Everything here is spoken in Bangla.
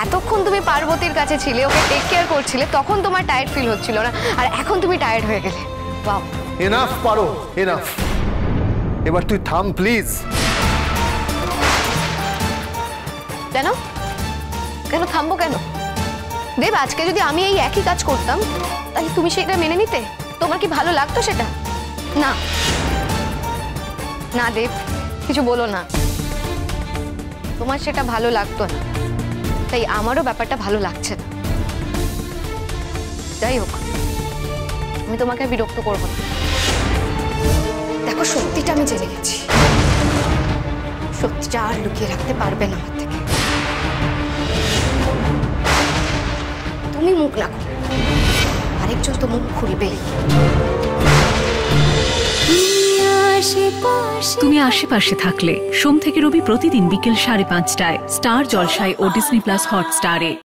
এতক্ষণ তুমি পার্বতীর কাছে ছিলে, ওকে টেক কেয়ার করছিলে, তখন তোমার টায়ার্ড ফিল হচ্ছিল না, আর এখন তুমি টায়ার্ড হয়ে গেলে। বাহ, এনাফ পারো, এনাফ। এবার তুই থাম প্লিজ। কেন কেন থামবো কেন? দেব, আজকে যদি আমি এই একই কাজ করতাম তাহলে তুমি সেটা মেনে নিতে? তোমার কি ভালো লাগতো সেটা? না না দেব, কিছু বলো না। তোমার সেটা ভালো লাগতো না, তাই আমারও ব্যাপারটা ভালো লাগছে না। যাই হোক, আমি তোমাকে বিরক্ত করবো না। দেখো, সত্যিটা আমি জেনে গেছি, সত্যিটা আর লুকিয়ে রাখতে পারবে না আমার থেকে। তুমি মুখ না খুলো, আরেকজন তো মুখ খুলবেই। তুমি আশেপাশে থাকলে সোম থেকে রবি প্রতিদিন বিকেল 5:30টায় স্টার জলসায় ও ডিজনি প্লাস হটস্টারে।